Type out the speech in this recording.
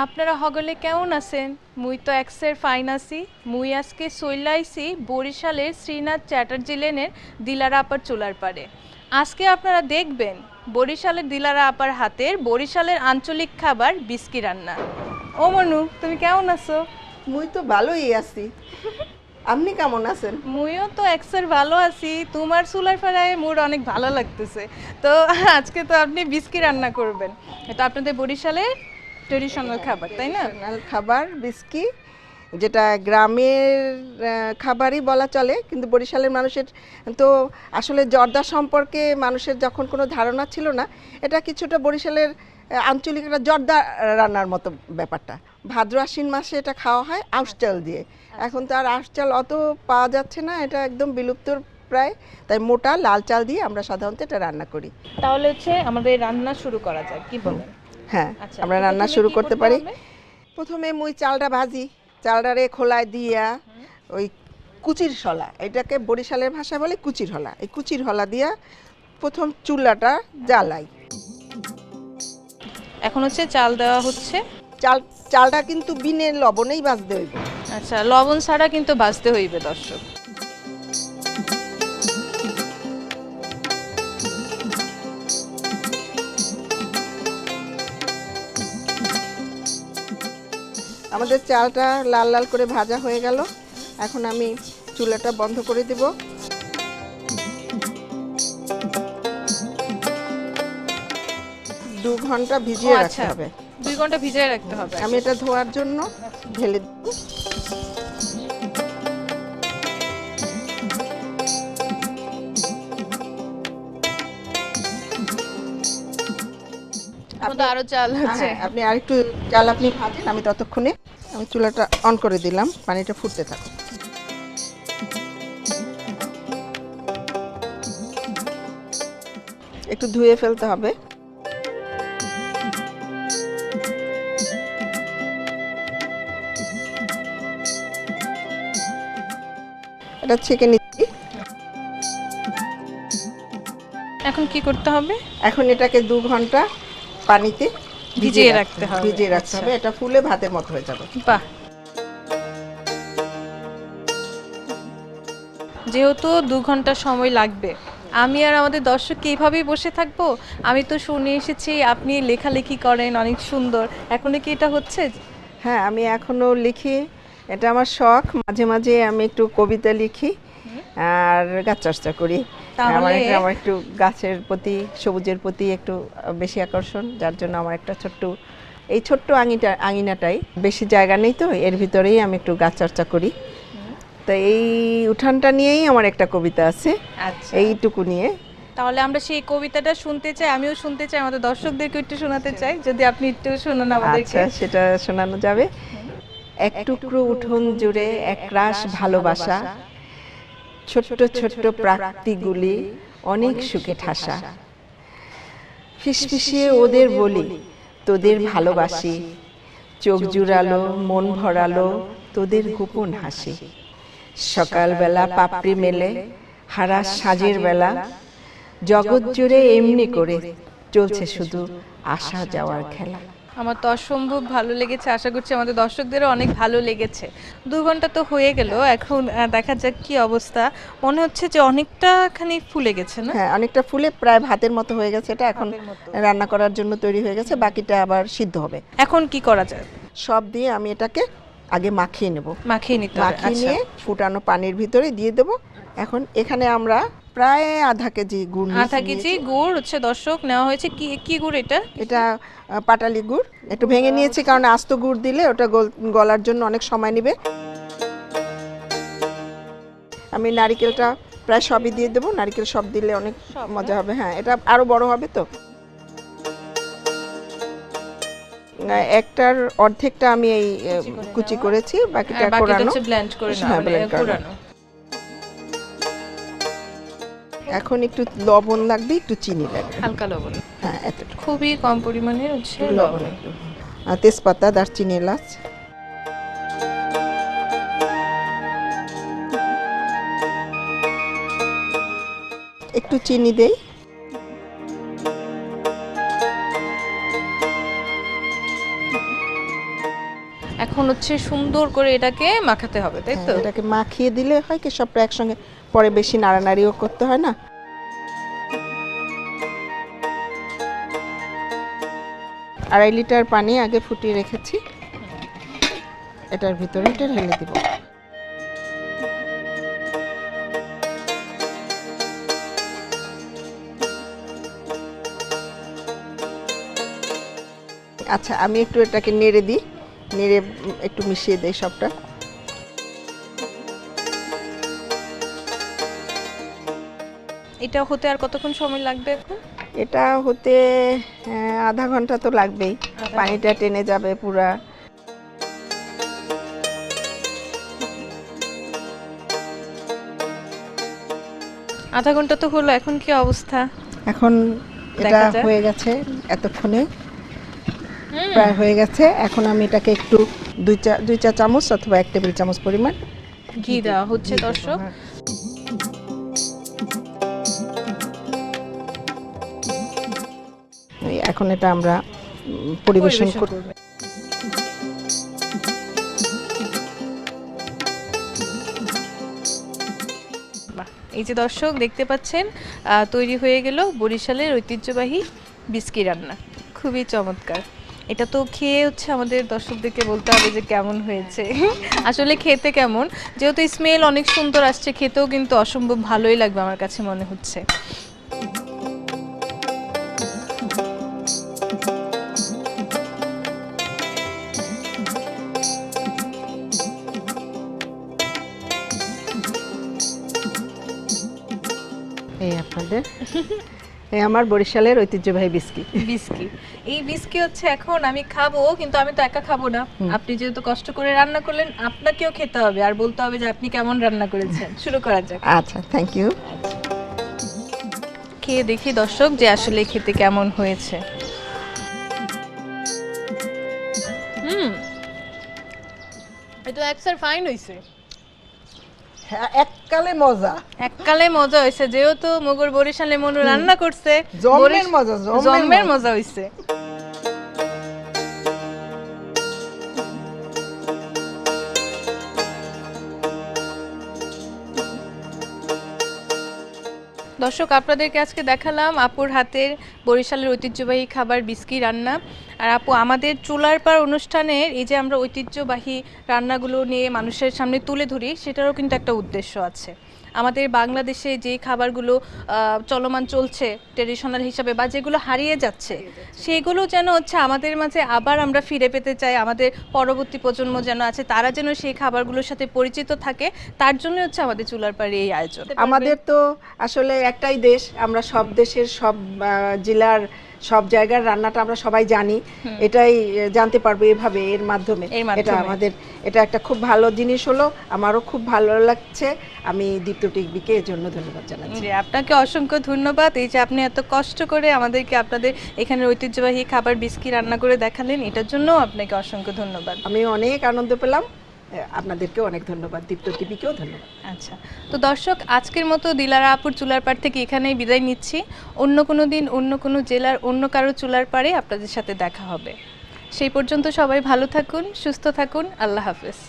আপনারা হগলে কেমন আছেন? মুই তো এক্সের ফাইন আছি। মুই আজকে চইলাইছি বরিশালের শ্রীনাথ চ্যাটার্জি লেনের দিলারা আপার চুলার পারে। আজকে আপনারা দেখবেন বরিশালের দিলারা আপার হাতের বরিশালের আঞ্চলিক খাবার বিস্কি রান্না। ও মনু, তুমি কেমন আছো? মুই তো ভালোই আছি। আপনি কেমন আছেন? মুইও তো এক্সের ভালো আছি। তোমার চুলার পাড়ায় মোর অনেক ভালো লাগতেছে। তো আজকে তো আপনি বিস্কি রান্না করবেন। এটা আপনাদের বরিশালের ট্রেডিশনাল খাবার, তাই না? ট্রেডিশনাল খাবার বিস্কি, যেটা গ্রামের খাবারই বলা চলে, কিন্তু বরিশালের মানুষের তো আসলে জর্দা সম্পর্কে মানুষের যখন কোনো ধারণা ছিল না, এটা কিছুটা বরিশালের আঞ্চলিক একটা জর্দা রান্নার মতো ব্যাপারটা। ভাদ্র আশ্বিন মাসে এটা খাওয়া হয় আউশ চাল দিয়ে। এখন তো আর আউশ চাল অত পাওয়া যাচ্ছে না, এটা একদম বিলুপ্তর প্রায়। তাই মোটা লাল চাল দিয়ে আমরা সাধারণত এটা রান্না করি। তাহলে হচ্ছে আমাদের রান্না শুরু করা যাক, কি বলেন? হ্যাঁ, আচ্ছা, আমরা তো রান্না প্রথমে শুরু কি করতে পারি। হবে? প্রথমে মুই চালটা ভাজি, চালটারে খোলায় দিয়া ওই কুচির হলা, এটাকে বরিশালের ভাষায় বলে কুচির হলা, এই কুচির হলা দিয়া প্রথম চুলাটা জ্বালাই। এখন হচ্ছে চাল দেওয়া হচ্ছে। চালটা কিন্তু বিনে লবণেই ভাজতে হইব। আচ্ছা, লবণ ছাড়া কিন্তু ভাজতে হইবে দর্শক। আমাদের চালটা লাল লাল করে ভাজা হয়ে গেল। এখন আমি চুলাটা বন্ধ করে দেব। 2 ঘন্টা ভিজিয়ে রাখতে হবে। 2 ঘন্টা ভিজিয়ে রাখতে হবে। আমি এটা ধোয়ার জন্য ঢেলে দেব। আরো চাল আছে। আপনি আরেকটু চাল আপনি ভাজেন, আমি ততক্ষণে আমি চুলাটা অন করে দিলাম, পানিটা ফুটতে থাকুক। একটু ধুয়ে ফেলতে হবে। এটা ছেঁকে নিচ্ছি। এখন কি করতে হবে? এখন এটাকে 2 ঘন্টা পানিতে ভিজিয়ে রাখতে হবে। ভিজিয়ে রাখতে হবে, এটা ফুলে ভাতের মতো হয়ে যাবে। বাহ, যেহেতু 2 ঘন্টা সময় লাগবে, আমি আর আমাদের দর্শক কি এইভাবেই বসে থাকবো? আমি তো শুনে এসেছি আপনি লেখালেখি করেন অনেক সুন্দর। এখনো কি এটা হচ্ছে? হ্যাঁ, আমি এখনো লিখি, এটা আমার শখ। মাঝে মাঝে আমি একটু কবিতা লিখি আর গাছ চর্চা করি। আমার একটু গাছের প্রতি, সবুজের প্রতি একটু বেশি আকর্ষণ, যার জন্য আমার একটা এই ছোট্ট আঙিনাটাই, বেশি জায়গা নেই তো, এর ভিতরেই আমি একটু গাছ চর্চা করি। তো এই উঠানটা নিয়েই আমার একটা কবিতা আছে। আচ্ছা, এইটুকু নিয়ে। তাহলে আমরা সেই কবিতাটা শুনতে চাই, আমিও শুনতে চাই, আমাদের দর্শকদেরকে একটু শোনাতে চাই, যদি আপনি একটু শোনান আমাদেরকে। আচ্ছা, সেটা শোনানো যাবে। এক টুকরো উঠোন জুড়ে একরাশ ভালোবাসা, ছোট্ট ছোট্ট প্রাকৃতিকগুলি অনেক সুখে ঠাসা। ফিসফিসিয়ে ওদের বলি তোদের ভালোবাসি, চোখ জুড়ালো মন ভরালো তোদের গোপন হাসি। সকালবেলা পাপড়ি মেলে হারা সাজের বেলা, জগৎ জুড়ে এমনি করে চলছে শুধু আসা যাওয়ার খেলা। আমার তো অসম্ভব ভালো লেগেছে, আশা করছি আমাদের দর্শকদেরও অনেক ভালো লেগেছে। 2 ঘন্টা তো হয়ে গেল, এখন দেখা যাক কি অবস্থা। মনে হচ্ছে যে অনেকটা খানি ফুলে গেছে না? হ্যাঁ, অনেকটা ফুলে প্রায় ভাতের মতো হয়ে গেছে। এটা এখন রান্না করার জন্য তৈরি হয়ে গেছে, বাকিটা আবার সিদ্ধ হবে। এখন কি করা যায়? সব দিয়ে আমি এটাকে আগে মাখিয়ে নেব। মাখিয়ে নিতে হবে। মাখিয়ে নিয়ে ফুটানো পানির ভিতরে দিয়ে দেব। এখন এখানে আমরা প্রায় আধা কেজি গুড় নিয়েছি। আধা কেজি গুড় হচ্ছে দর্শক নেওয়া হয়েছে। কি গুড় এটা? এটা পাটালি গুড়, একটু ভেঙে নিয়েছি, কারণ আস্ত গুড় দিলে ওটা গলার জন্য অনেক সময় নেবে। আমি নারকেলটা প্রায় সবই দিয়ে দেবো, নারকেল সব দিলে অনেক মজা হবে। হ্যাঁ, এটা আরো বড় হবে তো। একটার অর্ধেকটা আমি এই কুচি করেছি, বাকিটা কোরানো। ব্লেন্ড করে কোরানো। এখন একটু লবণ লাগবে, একটু চিনি লাগবে, হালকা লবণ। হ্যাঁ, এতটুকু, খুবই কম পরিমাণে হচ্ছে লবণ। তেজপাতা, দারচিনি, এলাচ, একটু চিনি দেই। এখন হচ্ছে সুন্দর করে এটাকে মাখাতে হবে, তাই তো? এটাকে মাখিয়ে দিলে হয় কি সবটা একসঙ্গে, পরে বেশি নাড়ানাড়িও করতে হয় না। 2.5 লিটার পানি আগে ফুটিয়ে রেখেছি, এটার ভিতরে এটা ঢেলে দিব। আচ্ছা, আমি একটু এটাকে নেড়ে দিই, নেড়ে একটু মিশিয়ে দেই সবটা। এটা হতে আর কতক্ষণ সময় লাগবে এখন? এটা হতে আধা ঘন্টা তো লাগবেই, পানিটা টেনে যাবে পুরা। আধা ঘন্টা তো হলো, এখন কি অবস্থা? এখন এটা হয়ে গেছে, এতক্ষণে প্রায় হয়ে গেছে। এখন আমি এটাকে একটু 2 চা চামচ অথবা 1 টেবিল চামচ পরিমাণ ঘি দেওয়া হচ্ছে দর্শক। এখন এটা আমরা পরিবেশন করব। এই যে দর্শক দেখতে পাচ্ছেন, তৈরি হয়ে গেল বরিশালের ঐতিহ্যবাহী বিস্কি রান্না। খুবই চমৎকার। এটা তো খেয়ে হচ্ছে আমাদের দর্শকদেরকে বলতে হবে যে কেমন হয়েছে। আসলে খেতে কেমন, যেহেতু স্মেল অনেক সুন্দর আসছে, খেতেও কিন্তু অসম্ভব ভালোই লাগবে আমার কাছে মনে হচ্ছে। এই আপনাদের এই আমার বরিশালের ঐতিহ্যবাহী বিস্কি। বিস্কি, এই বিস্কি হচ্ছে এখন আমি খাবো, কিন্তু আমি তো একা খাবো না। আপনি যেহেতু কষ্ট করে রান্না করলেন, আপনাকেও খেতে হবে আর বলতে হবে যে আপনি কেমন রান্না করেছেন। শুরু করা যাক। আচ্ছা, থ্যাংক ইউ। খেয়ে দেখি দর্শক যে আসলে খেতে কেমন হয়েছে। এটা এক্সট্রা ফাইন হইছে। হ্যাঁ, এককালে মজা, এককালে মজা হইছে, যেহেতু মগর বরিশালে মনু রান্না করছে, জন্মের মজা, জন্মের মজা হইছে। দর্শক, আপনাদেরকে আজকে দেখালাম আপুর হাতের বরিশালের ঐতিহ্যবাহী খাবার বিস্কি রান্না। আর আপু, আমাদের চুলার পাড় অনুষ্ঠানের এই যে আমরা ঐতিহ্যবাহী রান্নাগুলো নিয়ে মানুষের সামনে তুলে ধরি, সেটারও কিন্তু একটা উদ্দেশ্য আছে। আমাদের বাংলাদেশে যে খাবারগুলো চলমান চলছে ট্রেডিশনাল হিসাবে, বা যেগুলো হারিয়ে যাচ্ছে, সেগুলো যেন হচ্ছে আমাদের মাঝে আবার আমরা ফিরে পেতে চাই। আমাদের পরবর্তী প্রজন্ম যেন আছে, তারা যেন সেই খাবারগুলোর সাথে পরিচিত থাকে, তার জন্য হচ্ছে আমাদের চুলার পাড়ে এই আয়োজন। আমাদের তো আসলে একটাই দেশ, আমরা সব দেশের সব জেলার সব জায়গার রান্নাটা আমরা সবাই জানি, এটাই জানতে পারবো এভাবে, এর মাধ্যমে। এটা আমাদের, এটা একটা খুব ভালো জিনিস হলো, আমারও খুব ভালো লাগছে। আমি দীপ্ত টিভিকে এর জন্য ধন্যবাদ জানাচ্ছি। আপনাকে অসংখ্য ধন্যবাদ, এই যে আপনি এত কষ্ট করে আমাদেরকে আপনাদের এখানে ঐতিহ্যবাহী খাবার বিস্কি রান্না করে দেখালেন, এটার জন্য আপনাকে অসংখ্য ধন্যবাদ। আমি অনেক আনন্দ পেলাম, আপনাদেরকেও অনেক ধন্যবাদ, দীপ্ত টিভিকেও ধন্যবাদ। আচ্ছা, তো দর্শক, আজকের মতো দিলারা আপুর চুলার পাড় থেকে এখানেই বিদায় নিচ্ছি। অন্য কোনো দিন অন্য কোনো জেলার অন্য কারো চুলার পাড়ে আপনাদের সাথে দেখা হবে। সেই পর্যন্ত সবাই ভালো থাকুন, সুস্থ থাকুন। আল্লাহ হাফেজ।